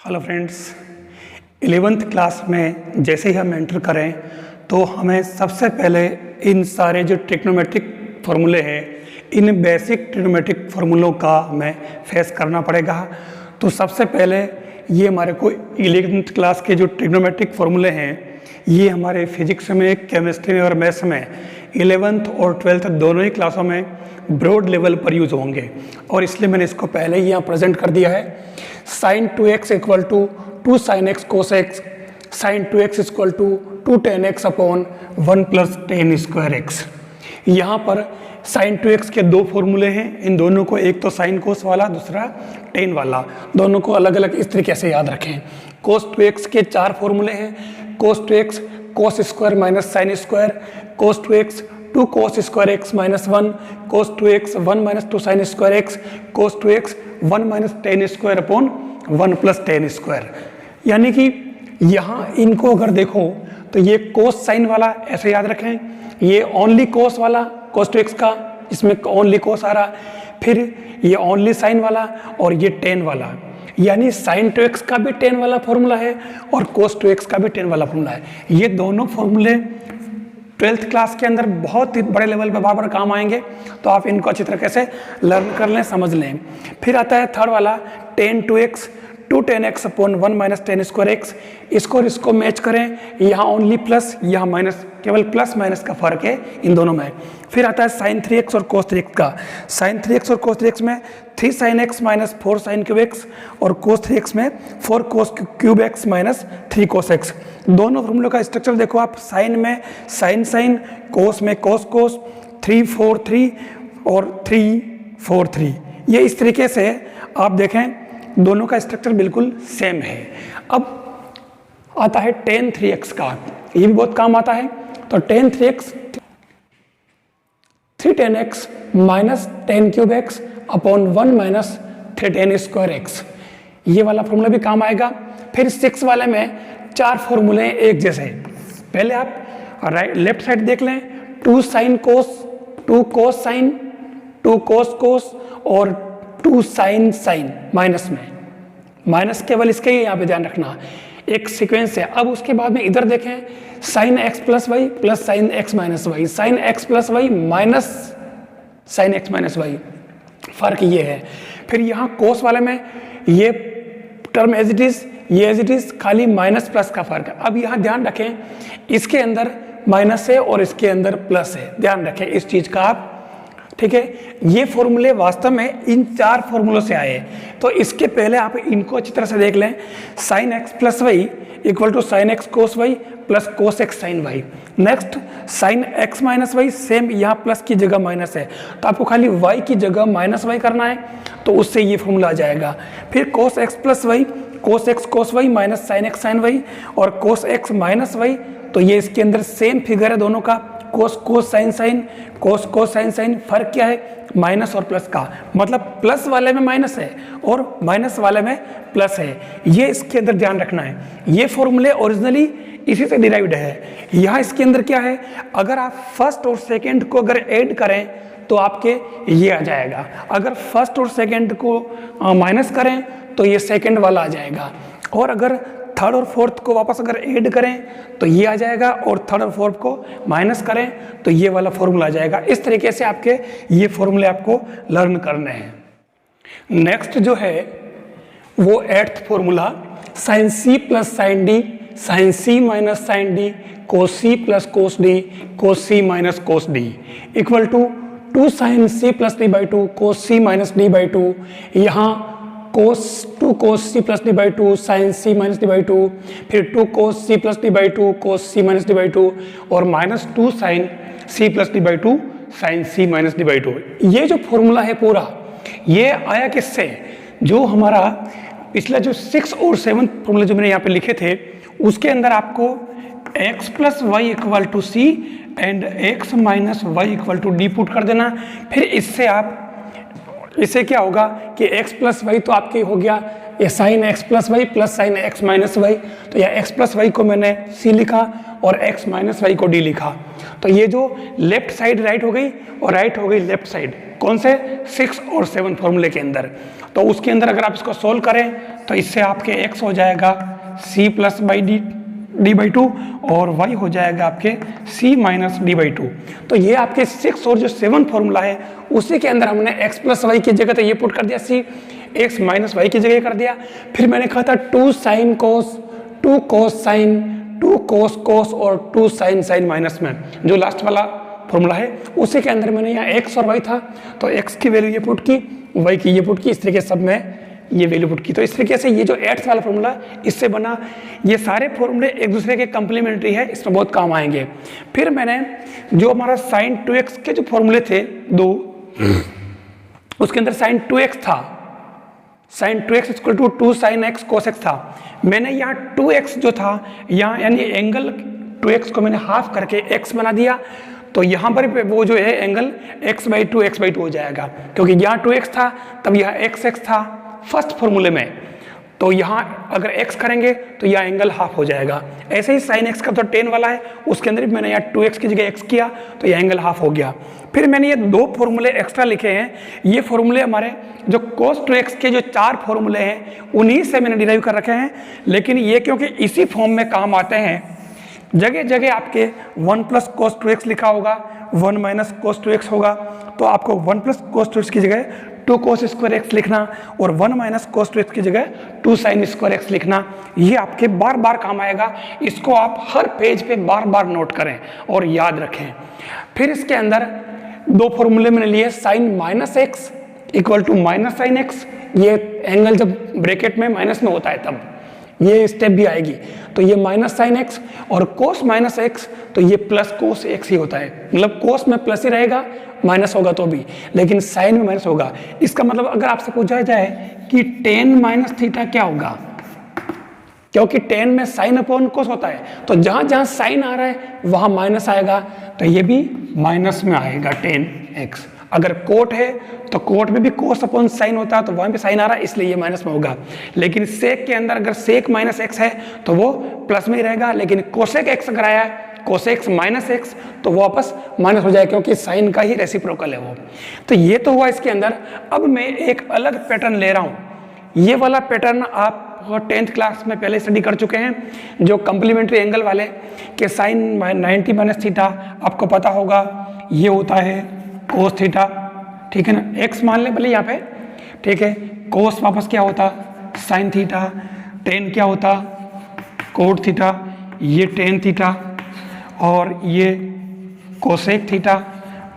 Hello friends, 11th class में जैसे ही हम एंटर करें तो हमें सबसे पहले इन सारे जो ट्रिग्नोमेट्रिक फार्मूले हैं, इन बेसिक ट्रिग्नोमेट्रिक फार्मूलों का हमें फेस करना पड़ेगा। तो सबसे पहले ये हमारे को 11th क्लास के जो ट्रिग्नोमेट्रिक फार्मूले हैं, ये हमारे फिजिक्स में, केमिस्ट्री में और मैथ्स में 11th और 12th दोनों ही क्लासों में ब्रॉड लेवल पर यूज होंगे और इसलिए मैंने इसको पहले ही यहाँ प्रेजेंट कर दिया है। sin 2x equal to 2 sin x cos x, sin 2x equal to 2 tan x upon 1 plus tan square x. यहाँ पर sin 2x के दो फॉर्मूले हैं, इन दोनों को एक तो sin cos वाला, दूसरा tan वाला, दोनों को अलग अलग इस तरीके से याद रखें। cos 2x के चार फॉर्मूले हैं, cos 2x cos square minus sine square, cos 2x 2 cos square x minus 1, cos 2x 1 minus 2 sine square x, cos 2x 1 minus ten square upon 1 plus tan square. यानी कि यहाँ इनको अगर देखो तो ये cos साइन वाला ऐसे याद रखें, ये ओनली cos वाला cos 2x का, इसमें ओनली cos आ रहा, फिर ये ओनली साइन वाला और ये टेन वाला, यानी sin 2x का भी टेन वाला फॉर्मूला है और cos 2x का भी टेन वाला फॉर्मूला है। ये दोनों फॉर्मूले 12th क्लास के अंदर बहुत ही बड़े लेवल पे बार बार काम आएंगे, तो आप इनको अच्छी तरीके से लर्न कर लें, समझ लें। फिर आता है थर्ड वाला tan 2x 2 tan x upon 1 minus ten square x. इसको और इसको मैच करें, यहाँ ओनली प्लस, यहाँ माइनस, केवल प्लस माइनस का फर्क है इन दोनों में। फिर आता है sin 3x और cos 3x का। sin 3x और cos 3x में 3 sin x minus 4 sin cube x और cos 3x में 4 cos cube x minus 3 cos x। दोनों फॉर्मूलों का स्ट्रक्चर देखो आप, साइन में साइन साइन, कोस में कोस कोस, 3 4 3 और 3 4 3। ये इस तरीके से आप देखें दोनों का स्ट्रक्चर बिल्कुल सेम है। अब आता है tan 3x का, ये भी बहुत काम आता है। तो tan 3x 3 tan x minus ten cube x upon 1 minus 3 tan square x, ये वाला फॉर्मूला भी काम आएगा। फिर 6 वाले में चार फॉर्मूले एक जैसे। पहले आप राइट लेफ्ट साइड देख लें, 2 sin cos, 2 cos sin, 2 cos cos और 2 sin sin, माइनस में, माइनस केवल इसके ही यहाँ पे ध्यान रखना, एक सीक्वेंस है। अब उसके बाद में इधर देखें, sin x plus y plus sin x minus y, sin x plus y minus sin x minus y, फर्क ये है। फिर यहाँ cos वाले में ये टर्म एज इट इज, ये एज इट इज, खाली माइनस प्लस का फर्क है। अब यहाँ ध्यान रखें, इसके अंदर माइनस है और इसके अंदर प्लस है, ध्यान रखें इस चीज का आप, ठीक है। ये फॉर्मूले वास्तव में इन चार फॉर्मूलों से आए, तो इसके पहले आप इनको अच्छी तरह से देख लें। sin x plus y equal to sine x cos y plus cos x sine y. Next sin x minus y, same यहाँ प्लस की जगह माइनस है, तो आपको खाली y की जगह माइनस वाई करना है, तो उससे ये फॉर्मूला आ जाएगा। फिर cos x plus y, cos x cos y minus sin x sin y और cos x माइनस y, तो ये इसके अंदर सेम फिगर है दोनों का, cos cos sin sin, cos cos sin sin। फर्क क्या है? माइनस और प्लस का, मतलब प्लस वाले में माइनस है और माइनस वाले में प्लस है, ये इसके अंदर ध्यान रखना है। ये फॉर्मूले ओरिजिनली इसी से डिराइव्ड है। यहाँ इसके अंदर क्या है, अगर आप फर्स्ट और सेकंड को अगर ऐड करें तो आपके ये आ जाएगा, अगर फर्स्ट और सेकंड को माइनस करें तो ये सेकंड वाला आ जाएगा, और अगर थर्ड और फोर्थ को वापस अगर ऐड करें तो ये आ जाएगा, और थर्ड और फोर्थ को माइनस करें तो ये वाला फॉर्मूला आ जाएगा। इस तरीके से आपके ये फॉर्मूले आपको लर्न करने हैं। नेक्स्ट जो है वो 8th formula, sin c plus sine d, sin c minus sine d, cos c plus cos d, cos c minus cos d equal to 2 sin c plus d by 2 cos c minus d by 2। यहाँ2 cos c plus d by 2 sin c minus d by 2, फिर 2 cos c plus d by 2 cos c minus d by 2 और minus 2 sin c plus d by 2 sin c minus d by 2। ये जो formula है पूरा, ये आया किससे? जो हमारा पिछला जो 6 और 7 फॉर्मूले जो मैंने यहाँ पे लिखे थे, उसके अंदर आपको x plus y equal to c and x minus y equal to d put कर देना। फिर इससे आप, इससे क्या होगा कि x प्लस वाई तो आपके हो गया ये sine x plus y plus sine x minus y, तो यह x प्लस वाई को मैंने c लिखा और x माइनस वाई को d लिखा। तो ये जो लेफ्ट साइड राइट हो गई और राइट हो गई लेफ्ट साइड, कौन से 6 और 7 फॉर्मूले के अंदर। तो उसके अंदर अगर आप इसको सोल्व करें तो इससे आपके x हो जाएगा c plus by D by 2 और y हो जाएगा आपके c माइनस डी बाई 2। तो ये आपके 6 और जो 7 फॉर्मूला है उसी के अंदर हमने x प्लस वाई की जगह तो ये पुट कर दिया c, x माइनस वाई की जगह कर दिया। फिर मैंने कहा था 2 साइन कोस, 2 कोस साइन, 2 कोस कोस और 2 साइन साइन माइनस में जो लास्ट वाला फॉर्मूला है उसी के अंदर मैंने यहाँ x और y था तो x की वैल्यू ये पुट की, y की ये पुट की, इस तरीके सब में ये वैल्यू पुट की। तो इस तरीके से ये जो 8th वाला फॉर्मूला इससे बना। ये सारे फॉर्मूले एक दूसरे के कंप्लीमेंट्री है, इसमें बहुत काम आएंगे। फिर मैंने जो हमारा साइन 2x के जो फॉर्मूले थे 2, उसके अंदर साइन 2x था, sine 2x equal to 2 sine x cos x था। मैंने यहाँ 2x जो था यहाँ यानी एंगल 2x को मैंने हाफ करके x बना दिया। तो यहाँ पर वो जो है एंगल x/2 हो जाएगा, क्योंकि यहाँ 2x था तब यहाँ x था फर्स्ट फॉर्मूले में। तो यहाँ अगर x करेंगे तो यह एंगल हाफ हो जाएगा। ऐसे ही साइन x का तो 10 वाला है उसके अंदर भी मैंने यहाँ 2x की जगह x किया तो यह एंगल हाफ हो गया। फिर मैंने ये 2 फॉर्मूले एक्स्ट्रा लिखे हैं। ये फॉर्मूले हमारे जो cos 2x के जो 4 फॉर्मूले हैं उन्हीं से मैंने डिराइव कर रखे हैं, लेकिन ये क्योंकि इसी फॉर्म में काम आते हैं, जगह जगह आपके 1 प्लस cos 2x लिखा होगा, 1 माइनस cos 2x होगा, तो आपको 1 प्लस cos 2x की जगह 2 cos स्क्वायर x लिखना और 1 माइनस cos 2x की जगह 2 sin स्क्वायर x लिखना, ये आपके बार बार काम आएगा। इसको आप हर पेज पे बार बार नोट करें और याद रखें। फिर इसके अंदर 2 फॉर्मूले मैंने लिए, sine minus x equal to minus sine x, ये एंगल जब ब्रैकेट में माइनस में होता है तब ये स्टेप भी आएगी, तो ये माइनस साइन एक्स, और कोस माइनस एक्स तो ये प्लस कोस एक्स ही होता है। मतलब कोस में प्लस ही रहेगा, माइनस होगा तो भी, लेकिन साइन में माइनस होगा। इसका मतलब अगर आपसे पूछा जाए कि टेन माइनस थीटा क्या होगा, क्योंकि टेन में साइन अपॉन कोस होता है, तो जहां जहां साइन आ रहा है वहां माइनस आएगा, तो ये भी माइनस में आएगा टेन एक्स। अगर कोट है तो कोट में भी कोस अपॉन साइन होता है, तो वहां पे साइन आ रहा है इसलिए ये माइनस में होगा। लेकिन सेक के अंदर अगर सेक माइनस एक्स है तो वो प्लस में ही रहेगा, लेकिन कोसेक एक्स अगर आया है कोसेक्स माइनस एक्स तो वो वापस माइनस हो जाएगा, क्योंकि साइन का ही रेसिप्रोकल है वो। तो ये तो हुआ इसके अंदर। अब मैं एक अलग पैटर्न ले रहा हूं। ये वाला पैटर्न आप 10th क्लास में पहले स्टडी कर चुके हैं, जो कंप्लीमेंट्री एंगल वाले के साइन 90 माइनस थीटा आपको पता होगा, ये होता है कोस थीटा, ठीक है ना। एक्स मान ले भले यहाँ पे, ठीक है। कोस वापस क्या होता, साइन थीटा, टेन क्या होता, कोट थीटा, ये टेन थीटा, और ये कोसेक थीटा,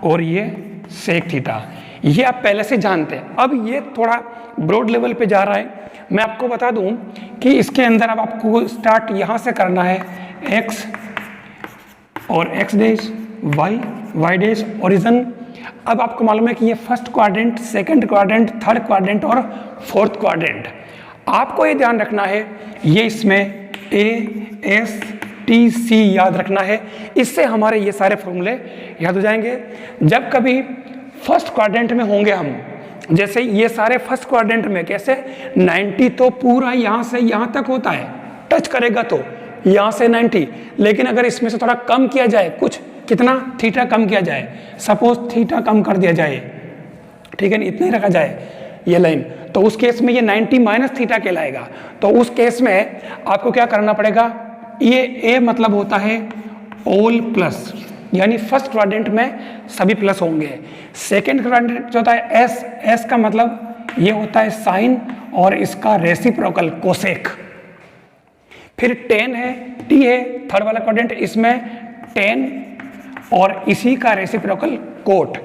और ये सेक थीटा। ये आप पहले से जानते हैं। अब ये थोड़ा ब्रॉड लेवल पे जा रहा है। मैं आपको बता दूं कि इसके अंदर अब आपको स्टार्ट यहाँ से करना है, x और x dash, y dash, origin. अब आपको मालूम है कि ये first quadrant, second quadrant, third quadrant और फोर्थ क्वाड्रेंट। आपको ये ध्यान रखना है, ये इसमें A S T C याद रखना है, इससे हमारे ये सारे फॉर्मूले याद हो जाएंगे। जब कभी फर्स्ट क्वाड्रेंट में होंगे हम, जैसे ये सारे फर्स्ट क्वाड्रेंट में, कैसे 90 तो पूरा यहाँ से यहाँ तक होता है, टच करेगा तो यहाँ से 90, लेकिन अगर इसमें से थोड़ा कम किया जाए, कुछ कितना थीटा कम किया जाए, सपोज थीटा कम कर दिया जाए, ठीक है ना, इतना ही रखा जाए ये लाइन, तो उस केस में ये 90 माइनस थीटा कहलाएगा। तो उस केस में आपको क्या करना पड़ेगा, ये ए मतलब होता है ऑल प्लस, यानी फर्स्ट क्वाड्रेंट में सभी प्लस होंगे। सेकंड क्वाड्रेंट जो होता है एस, एस का मतलब ये होता है साइन और इसका रेसिप्रोकल कोसेक। फिर टेन है, टी है, थर्ड वाला क्वाड्रेंट, इसमें टेन और इसी का रेसिप्रोकल कोट,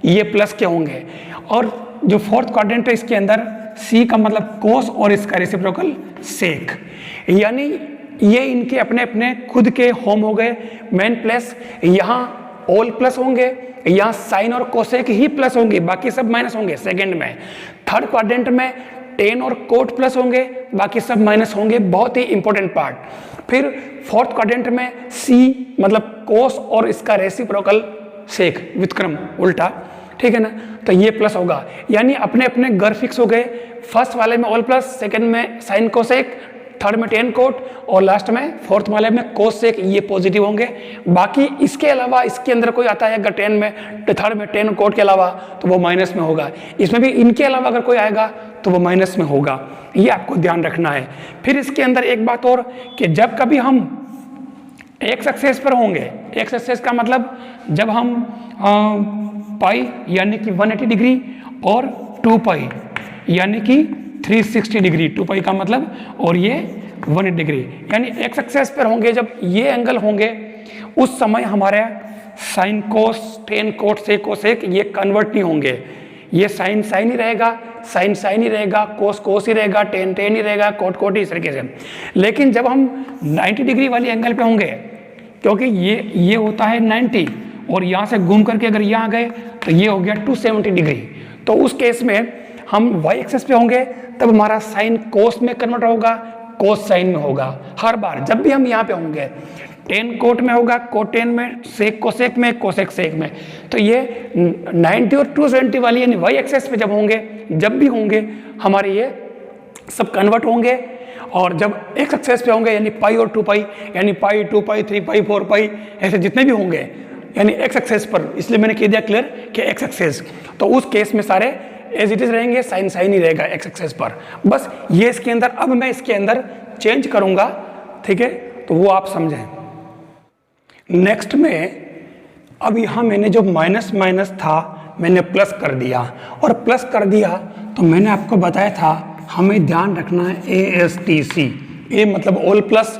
ये प्लस के होंगे। और जो फोर्थ क्वाड्रेंट है इसके अंदर सी का मतलब कोस और इसका रेसिप्रोकल सेक, यानी ये इनके अपने अपने खुद के होम हो गए। मेन प्लस यहाँ ऑल प्लस होंगे, यहाँ साइन और कोसेक ही प्लस होंगे, बाकी सब माइनस होंगे सेकंड में। थर्ड क्वाड्रेंट में टेन और कोट प्लस होंगे, बाकी सब माइनस होंगे, बहुत ही इंपॉर्टेंट पार्ट। फिर फोर्थ क्वाड्रेंट में सी मतलब कोस और इसका रेसिप्रोकल सेक, व्युत्क्रम उल्टा, ठीक है ना, तो ये प्लस होगा। यानी अपने अपने घर फिक्स हो गए, फर्स्ट वाले में ऑल प्लस, सेकंड में साइन कोसेक, थर्ड में टेन कोट और लास्ट में फोर्थ वाले में कोस सेक, ये पॉजिटिव होंगे। बाकी इसके अलावा इसके अंदर कोई आता है अगर टेन में, थर्ड में टेन कोट के अलावा, तो वो माइनस में होगा। इसमें भी इनके अलावा अगर कोई आएगा तो वो माइनस में होगा, ये आपको ध्यान रखना है। फिर इसके अंदर एक बात और कि जब कभी हम एक्स एक्सेस पर होंगे, एक्स एक्सेस का मतलब जब हम पाई यानी कि 180 डिग्री और 2 पाई यानी कि 360 डिग्री, 2 पाई का मतलब और ये 180 डिग्री, यानी एक्स एक्सेस पर होंगे जब ये एंगल होंगे उस समय हमारे साइन कोस, टेन कोट से कोसेक ये कन्वर्ट नहीं होंगे। ये साइन साइन ही रहेगा, साइन साइन ही रहेगा, कोस कोस ही रहेगा, टेन टेन ही रहेगा, कोट कोट ही, इस तरीके से। लेकिन जब हम 90 डिग्री वाली एंगल पे होंगे, क्योंकि ये होता है 90 और यहाँ से घूम करके अगर यहाँ गए तो ये हो गया 270 डिग्री, तो उस केस में हम वाई एक्सेस पे होंगे तब हमारा साइन कोस में कन्वर्ट होगा, कोस साइन में होगा। हर बार जब भी हम यहाँ पे होंगे, टेन कोट में होगा, कोट टेन में, सेक कोसेक में, कोसेक सेक में। तो ये 90 और 270 वाली यानी वाई एक्सेस पे जब होंगे, जब भी होंगे हमारे ये सब कन्वर्ट होंगे। और जब एक्स एक्सेस पे होंगे यानी पाई और 2 पाई, यानी पाई 2 पाई 3 पाई 4 पाई, ऐसे जितने भी होंगे यानी एक्स एक्सेस पर, इसलिए मैंने कह दिया क्लियर कि एक्स एक्सेस, तो उस केस में सारे एज इट इज रहेंगे, साइन साइन ही रहेगा एक्स एक्सेस पर। बस ये इसके अंदर, अब मैं इसके अंदर चेंज करूंगा, ठीक है, तो वो आप समझें। नेक्स्ट में अब यहाँ मैंने जो माइनस माइनस था मैंने प्लस कर दिया, और प्लस कर दिया तो मैंने आपको बताया था हमें ध्यान रखना है ASTC, ए मतलब ऑल प्लस,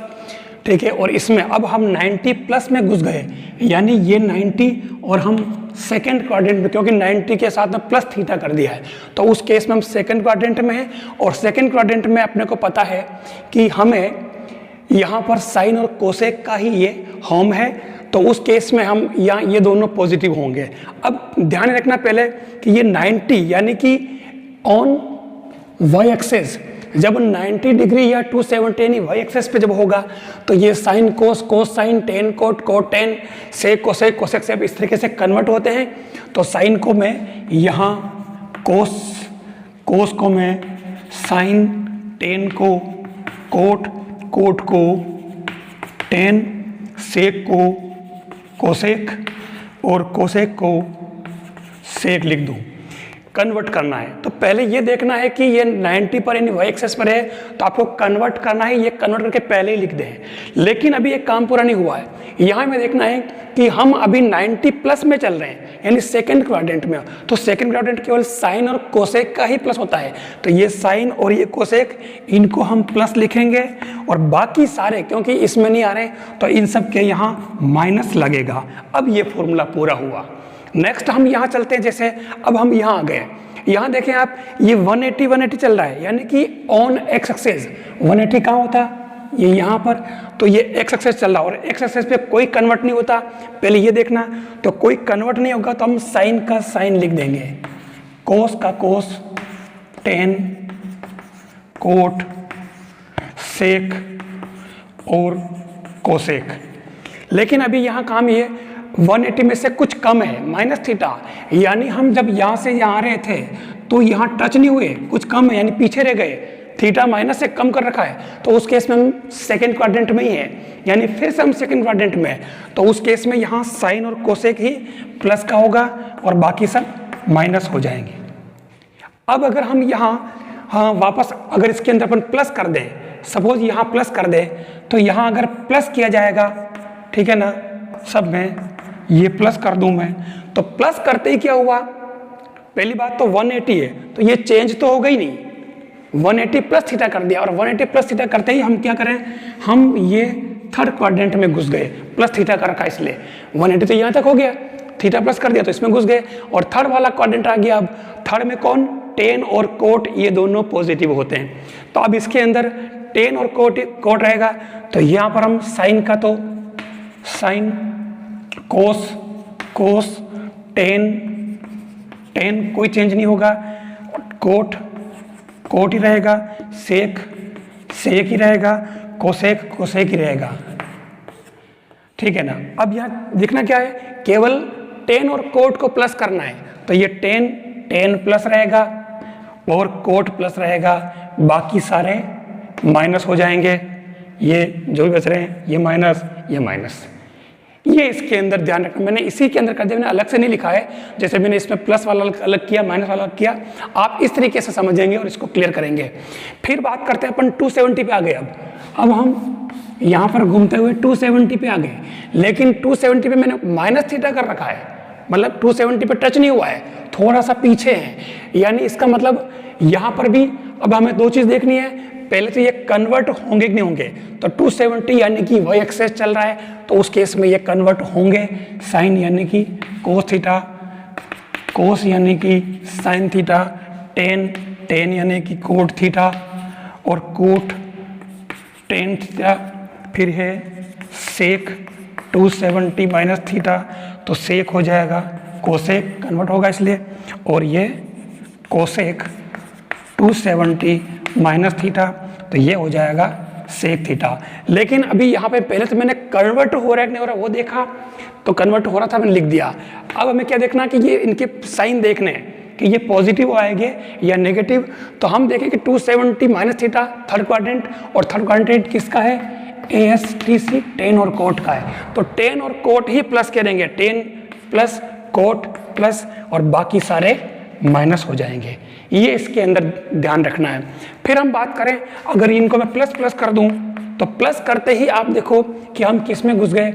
ठीक है। और इसमें अब हम 90 प्लस में घुस गए, यानी ये 90 और हम सेकेंड क्वाड्रेंट में, क्योंकि 90 के साथ में प्लस थीटा कर दिया है, तो उस केस में हम सेकेंड क्वाड्रेंट में हैं। और सेकेंड क्वाड्रेंट में अपने को पता है कि हमें यहाँ पर साइन और कोसेक का ही ये होम है, तो उस केस में हम यहाँ ये दोनों पॉजिटिव होंगे। अब ध्यान रखना पहले कि ये 90 यानी कि ऑन वाई एक्सेस जब 90 डिग्री या 270 यानी वाई एक्सेस पे जब होगा तो ये sine cos, cos sine, tan cot, cot tan, sec cosec, cosec sec इस तरीके से कन्वर्ट होते हैं। तो साइन को मैं यहाँ कोस, कोस को मैं साइन, टेन को कोट, कोट को टेन, सेक को कोसेक और कोसेक को सेक लिख दूं। कन्वर्ट करना है तो पहले ये देखना है कि ये 90 पर यानी वाई एक्सेस पर है, तो आपको कन्वर्ट करना है, ये कन्वर्ट करके पहले ही लिख दें। लेकिन अभी ये काम पूरा नहीं हुआ है, यहाँ में देखना है कि हम अभी 90 प्लस में चल रहे हैं यानी सेकंड क्वाड्रेंट में, तो सेकंड क्वाड्रेंट केवल साइन और कोसेक का ही प्लस होता है, तो ये साइन और ये कोसेक इनको हम प्लस लिखेंगे, और बाकी सारे क्योंकि इसमें नहीं आ रहे तो इन सब के यहाँ माइनस लगेगा। अब ये फॉर्मूला पूरा हुआ। नेक्स्ट हम यहाँ चलते हैं, जैसे अब हम यहाँ आ गए, यहाँ देखें आप ये 180 चल रहा है, यानी कि ऑन एक्स एक्सेस 180 कहाँ होता ये यहाँ पर, तो ये एक्स एक्सेस चल रहा है और एक्स एक्सेस पे कोई कन्वर्ट नहीं होता, पहले ये देखना। तो कोई कन्वर्ट नहीं होगा तो हम साइन का साइन लिख देंगे, कोस का कोस, टेन, कोट, सेक और कोसेक। लेकिन अभी यहाँ काम ये 180 में से कुछ कम है, माइनस थीटा, यानी हम जब यहाँ से यहाँ आ रहे थे तो यहाँ टच नहीं हुए, कुछ कम है यानी पीछे रह गए, थीटा माइनस से कम कर रखा है, तो उस केस में हम सेकंड क्वाड्रेंट में ही है, यानी फिर से हम सेकंड क्वाड्रेंट में है, तो उस केस में यहाँ साइन और कोसेक ही प्लस का होगा और बाकी सब माइनस हो जाएंगे। अब अगर हम यहाँ वापस अगर इसके अंदर अपन प्लस कर दें, सपोज यहाँ प्लस कर दें, तो यहाँ अगर प्लस किया जाएगा, ठीक है ना, सब में ये प्लस कर दूं मैं, तो प्लस करते ही क्या हुआ, पहली बात तो 180 है तो ये चेंज तो हो गई नहीं, 180 प्लस थीटा कर दिया, और 180 प्लस थीटा करते ही हम क्या करें, हम ये थर्ड क्वाड्रेंट में घुस गए, प्लस थीटा कर रखा इसलिए 180 तो यहाँ तक हो गया, थीटा प्लस कर दिया तो इसमें घुस गए, और थर्ड वाला क्वाड्रेंट आ गया। अब थर्ड में कौन, टेन और कोट, ये दोनों पॉजिटिव होते हैं, तो अब इसके अंदर टेन और कोट रहेगा, तो यहाँ पर हम साइन का तो साइन, कोस, कोस, टेन, टेन कोई चेंज नहीं होगा, कोट, कोट ही रहेगा, सेक, सेक ही रहेगा, कोसेक, कोसेक ही रहेगा, ठीक है ना। अब यहाँ देखना क्या है, केवल टेन और कोट को प्लस करना है, तो ये टेन, टेन प्लस रहेगा और कोट प्लस रहेगा, बाकी सारे माइनस हो जाएंगे, ये जो भी बच रहे हैं ये माइनस, ये माइनस। ये इसके अंदर ध्यान रखना, मैंने इसी के अंदर कर दिया, मैंने अलग से नहीं लिखा है, जैसे मैंने इसमें प्लस वाला अलग किया, माइनस वाला अलग किया, आप इस तरीके से समझेंगे और इसको क्लियर करेंगे। फिर बात करते हैं अपन 270 पे आ गए। अब हम यहाँ पर घूमते हुए 270 पे आ गए, लेकिन 270 पे मैंने माइनस थीटा कर रखा है, मतलब 270 पे टच नहीं हुआ है, थोड़ा सा पीछे है, यानी इसका मतलब यहाँ पर भी अब हमें दो चीज़ देखनी है, पहले तो ये कन्वर्ट होंगे कि नहीं होंगे, तो 270 यानी कि वाई एक्सेस चल रहा है, तो उस केस में ये कन्वर्ट होंगे, साइन यानी कि कोस थीटा, कोस यानी कि साइन थीटा, टेन, टेन यानी कि कोट थीटा, और कोट टेन थीटा, फिर है सेक 270 माइनस थीटा, तो सेक हो जाएगा कोसेक, कन्वर्ट होगा इसलिए, और ये कोसेक 270 माइनस थीटा, तो ये हो जाएगा सेक थीटा। लेकिन अभी यहाँ पे पहले तो मैंने कन्वर्ट हो रहा है कि नहीं हो रहा वो देखा, तो कन्वर्ट हो रहा था मैंने लिख दिया। अब हमें क्या देखना कि ये इनके साइन देखने हैं कि ये पॉजिटिव आएंगे या नेगेटिव, तो हम देखें कि 270 माइनस थीटा थर्ड क्वाड्रेंट, और थर्ड क्वाड्रेंट किसका है, ASTC, टेन और कोट का है, तो टेन और कोट ही प्लस करेंगे, टेन प्लस कोट प्लस, और बाकी सारे माइनस हो जाएंगे, ये इसके अंदर ध्यान रखना है। फिर हम बात करें, अगर इनको मैं प्लस प्लस कर दूं, तो प्लस करते ही आप देखो कि हम किस में घुस गए,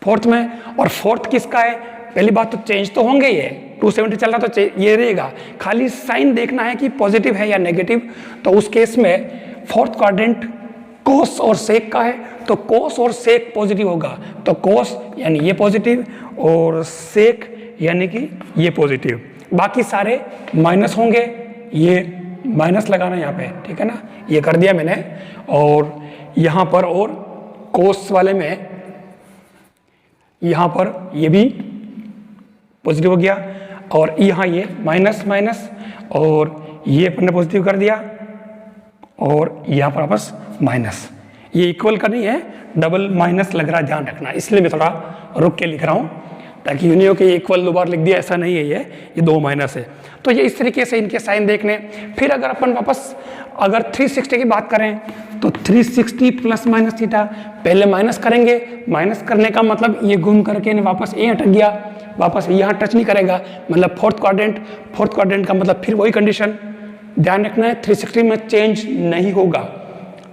फोर्थ में, और फोर्थ किसका है, पहली बात तो चेंज तो होंगे, ये 270 चल रहा तो ये रहेगा, खाली साइन देखना है कि पॉजिटिव है या नेगेटिव, तो उस केस में फोर्थ क्वाड्रेंट कोस और सेक का है, तो कोस और सेक पॉजिटिव होगा, तो कोस यानी ये पॉजिटिव और सेक यानी कि ये पॉजिटिव, बाकी सारे माइनस होंगे, ये माइनस लगाना यहाँ पे, ठीक है ना, ये कर दिया मैंने, और यहाँ पर और कोस वाले में यहाँ पर ये भी पॉजिटिव हो गया, और यहाँ ये माइनस माइनस, और ये अपने पॉजिटिव कर दिया, और यहाँ पर वापस माइनस, ये इक्वल का नहीं है, डबल माइनस लग रहा है, ध्यान रखना, इसलिए मैं थोड़ा रुक के लिख रहा हूँ, ताकि यूँ नहीं हो कि इक्वल दो बार लिख दिया, ऐसा नहीं है, ये दो माइनस है। तो ये इस तरीके से इनके साइन देखने। फिर अगर अपन वापस अगर 360 की बात करें, तो 360 प्लस माइनस थीटा, पहले माइनस करेंगे, माइनस करने का मतलब ये घूम करके वापस ये अटक गया, वापस यहाँ टच नहीं करेगा, मतलब फोर्थ क्वाड्रेंट का मतलब फिर वही कंडीशन ध्यान रखना है, 360 में चेंज नहीं होगा,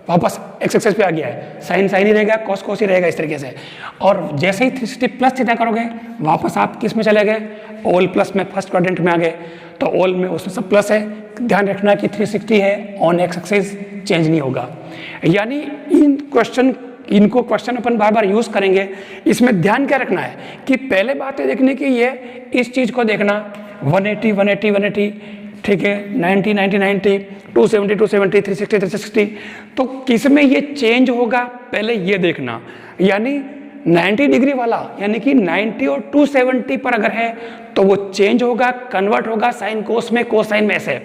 वापस एक्स एक्सेस पे आ गया है, साइन साइन ही रहेगा, कॉस कॉस ही रहेगा, इस तरीके से। और जैसे ही 360 प्लस थीटा करोगे, वापस आप किस में चले गए, ऑल प्लस में, फर्स्ट क्वाड्रेंट में आ गए, तो ऑल में उसमें सब प्लस है, ध्यान रखना कि 360 है, ऑन एक्स एक्सेस चेंज नहीं होगा। यानी इनको क्वेश्चन अपन बार बार यूज करेंगे, इसमें ध्यान क्या रखना है कि पहले बात है देखने की ये इस चीज को देखना, 180 180 180, ठीक है, 90 90 90, 270 270, 360 360, तो किस में ये चेंज होगा पहले ये देखना, यानी 90 डिग्री वाला यानी कि 90 और 270 पर अगर है तो वो चेंज होगा, कन्वर्ट होगा साइन कोस में, कोसाइन में से,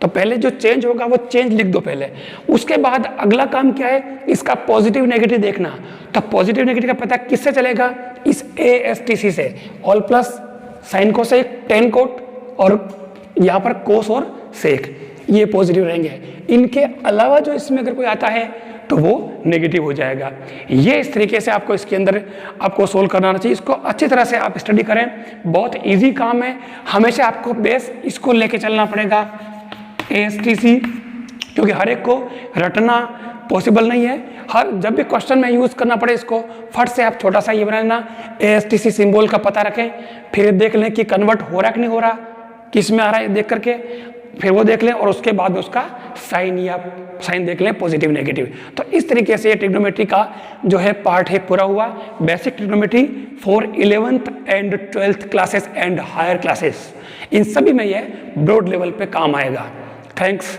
तो पहले जो चेंज होगा वो चेंज लिख दो पहले। उसके बाद अगला काम क्या है, इसका पॉजिटिव नेगेटिव देखना, तो पॉजिटिव नेगेटिव का पता किससे चलेगा, इस ASTC से, all plus sign cosec, ten coat, और यहाँ पर कोस और सेक, ये पॉजिटिव रहेंगे। इनके अलावा जो इसमें अगर कोई आता है तो वो नेगेटिव हो जाएगा। ये इस तरीके से आपको इसके अंदर आपको सोल्व करना आना चाहिए, इसको अच्छी तरह से आप स्टडी करें, बहुत इजी काम है, हमेशा आपको बेस इसको लेके चलना पड़ेगा ASTC, क्योंकि हर एक को रटना पॉसिबल नहीं है, हर जब भी क्वेश्चन में यूज करना पड़े इसको फट से आप छोटा सा ये बना लेना, ASTC सिंबल का पता रखें, फिर देख लें कि कन्वर्ट हो रहा कि नहीं हो रहा, किस में आ रहा है देख करके, फिर वो देख लें, और उसके बाद उसका साइन या साइन देख लें पॉजिटिव नेगेटिव। तो इस तरीके से ये ट्रिग्नोमेट्री का जो है पार्ट है पूरा हुआ, basic trigonometry for 11th and 12th classes and higher classes, इन सभी में ये ब्रॉड लेवल पे काम आएगा। थैंक्स।